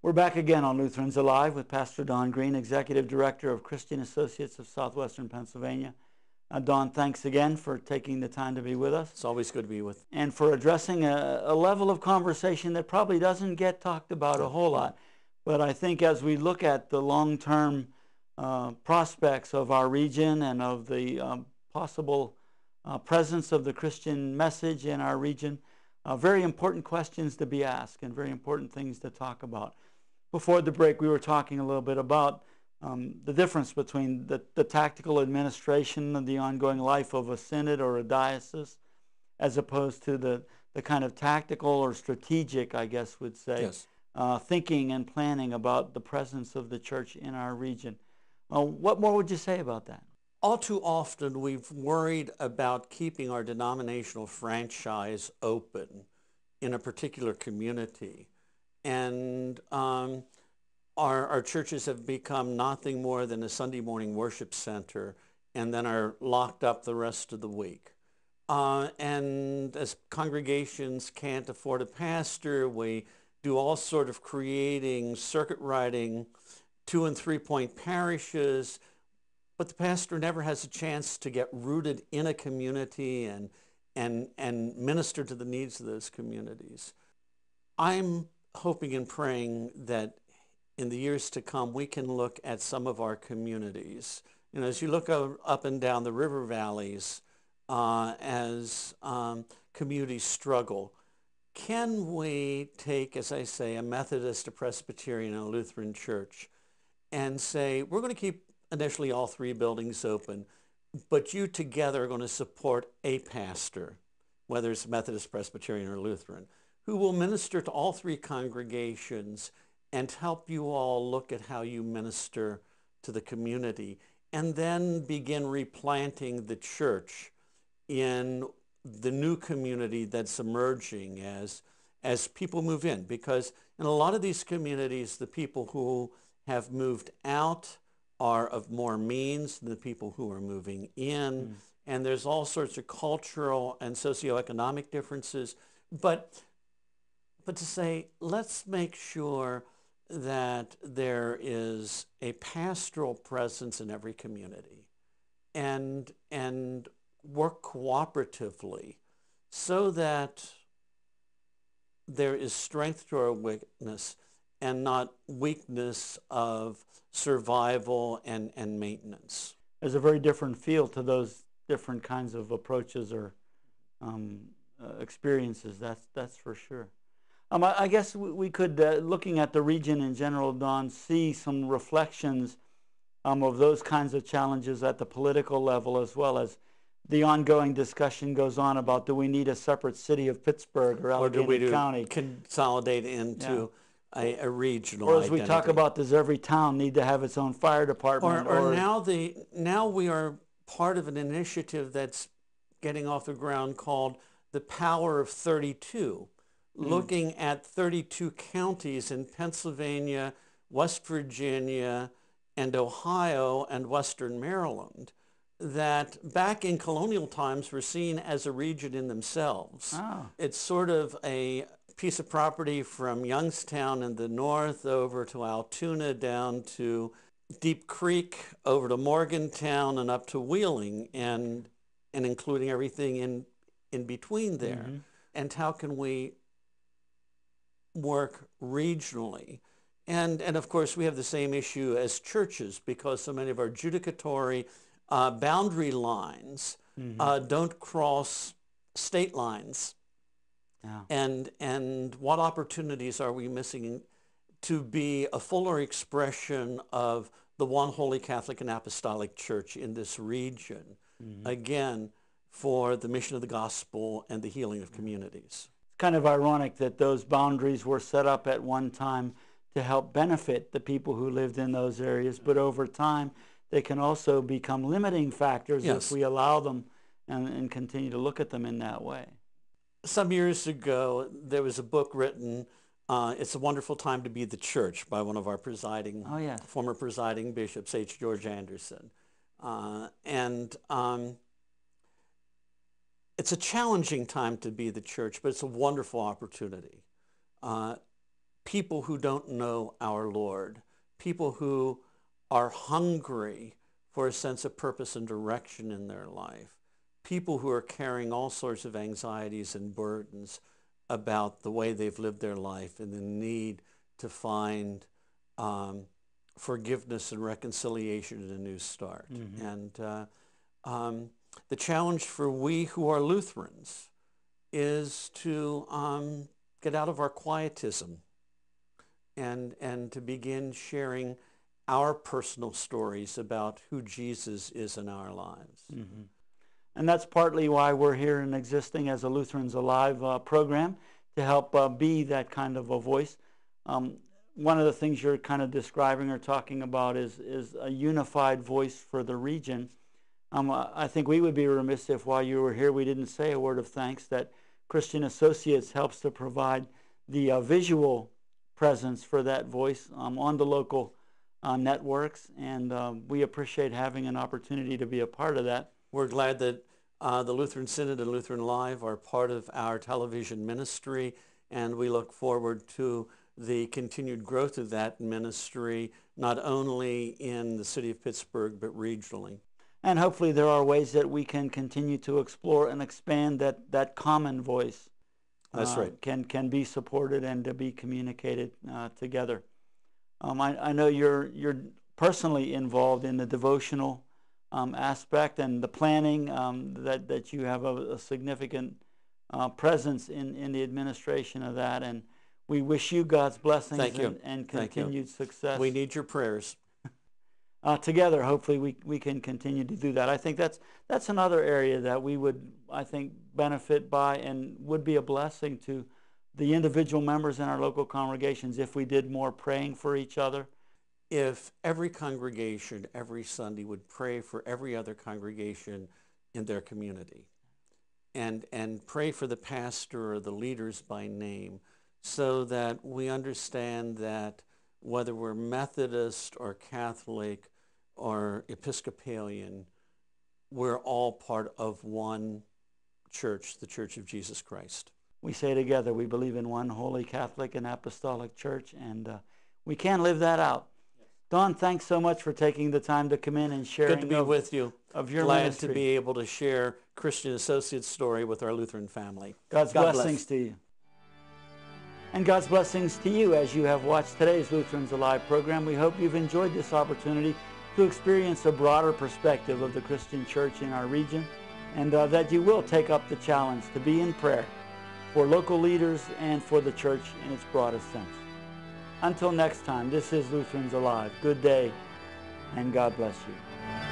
We're back again on Lutherans Alive with Pastor Don Green, Executive Director of Christian Associates of Southwestern Pennsylvania. Don, thanks again for taking the time to be with us. It's always good to be with. And for addressing a level of conversation that probably doesn't get talked about a whole lot. But I think as we look at the long-term prospects of our region and of the possible presence of the Christian message in our region, very important questions to be asked and very important things to talk about. Before the break, we were talking a little bit about the difference between the tactical administration of the ongoing life of a synod or a diocese, as opposed to the kind of tactical or strategic, I guess would say, Yes. Thinking and planning about the presence of the church in our region. What more would you say about that? All too often, we've worried about keeping our denominational franchise open in a particular community. And our churches have become nothing more than a Sunday morning worship center and then are locked up the rest of the week. And as congregations can't afford a pastor, we do all sort of creating, circuit riding, 2- and 3-point parishes, but the pastor never has a chance to get rooted in a community and minister to the needs of those communities. I'm hoping and praying that in the years to come, we can look at some of our communities. You know, as you look up and down the river valleys, as communities struggle, can we take, as I say, a Methodist, a Presbyterian, and a Lutheran church and say, we're going to keep initially all 3 buildings open, but you together are going to support a pastor, whether it's Methodist, Presbyterian, or Lutheran, who will minister to all 3 congregations and help you all look at how you minister to the community, and then begin replanting the church in the new community that's emerging as people move in. Because in a lot of these communities, the people who have moved out are of more means than the people who are moving in. And there's all sorts of cultural and socioeconomic differences. But to say, let's make sure that there is a pastoral presence in every community and work cooperatively so that there is strength to our witness and not weakness of survival and maintenance. There's a very different feel to those different kinds of approaches or experiences, that's for sure. I guess we could, looking at the region in general, Don, see some reflections of those kinds of challenges at the political level, as well as the ongoing discussion goes on about, do we need a separate city of Pittsburgh or Allegheny County? Consolidate into a regional Or as we identity. talk about, does every town need to have its own fire department? Or now we are part of an initiative that's getting off the ground called the Power of 32, looking at 32 counties in Pennsylvania, West Virginia, and Ohio, and Western Maryland, that back in colonial times were seen as a region in themselves. Oh. It's sort of a piece of property from Youngstown in the north over to Altoona, down to Deep Creek, over to Morgantown, and up to Wheeling, and including everything in between there. And how can we work regionally? And of course, we have the same issue as churches, because so many of our judicatory boundary lines don't cross state lines. And what opportunities are we missing to be a fuller expression of the one holy Catholic and Apostolic Church in this region, again, for the mission of the gospel and the healing of communities? It's kind of ironic that those boundaries were set up at one time to help benefit the people who lived in those areas, but over time they can also become limiting factors if we allow them and continue to look at them in that way. Some years ago, there was a book written, It's a Wonderful Time to Be the Church, by one of our former presiding bishops, H. George Anderson. It's a challenging time to be the church, but it's a wonderful opportunity. people who don't know our Lord, people who are hungry for a sense of purpose and direction in their life, people who are carrying all sorts of anxieties and burdens about the way they've lived their life and the need to find forgiveness and reconciliation and a new start. Mm-hmm. And the challenge for we who are Lutherans is to get out of our quietism and to begin sharing our personal stories about who Jesus is in our lives. Mm-hmm. And that's partly why we're here and existing as a Lutherans Alive program, to help be that kind of a voice. One of the things you're kind of describing or talking about is a unified voice for the region. I think we would be remiss if while you were here we didn't say a word of thanks that Christian Associates helps to provide the visual presence for that voice on the local networks, and we appreciate having an opportunity to be a part of that. We're glad that the Lutheran Synod and Lutheran Live are part of our television ministry, and we look forward to the continued growth of that ministry, not only in the city of Pittsburgh, but regionally. And hopefully there are ways that we can continue to explore and expand that common voice. That's right. Can be supported and to be communicated together. I know you're personally involved in the devotional aspect and the planning, that you have a significant presence in the administration of that, and we wish you God's blessings and continued success. We need your prayers. Together, hopefully we can continue to do that. I think that's another area that we would, I think, benefit by and would be a blessing to the individual members in our local congregations if we did more praying for each other. If every congregation every Sunday would pray for every other congregation in their community and pray for the pastor or the leaders by name, so that we understand that whether we're Methodist or Catholic or Episcopalian, we're all part of one church, the Church of Jesus Christ. We say together we believe in one holy Catholic and apostolic church, and we can live that out. Don, thanks so much for taking the time to come in and sharing. Good to be with you. Of your Glad ministry. to be able to share Christian Associates' story with our Lutheran family. God's blessings to you. And God's blessings to you as you have watched today's Lutherans Alive program. We hope you've enjoyed this opportunity to experience a broader perspective of the Christian church in our region, and that you will take up the challenge to be in prayer for local leaders and for the church in its broadest sense. Until next time, this is Lutherans Alive. Good day, and God bless you.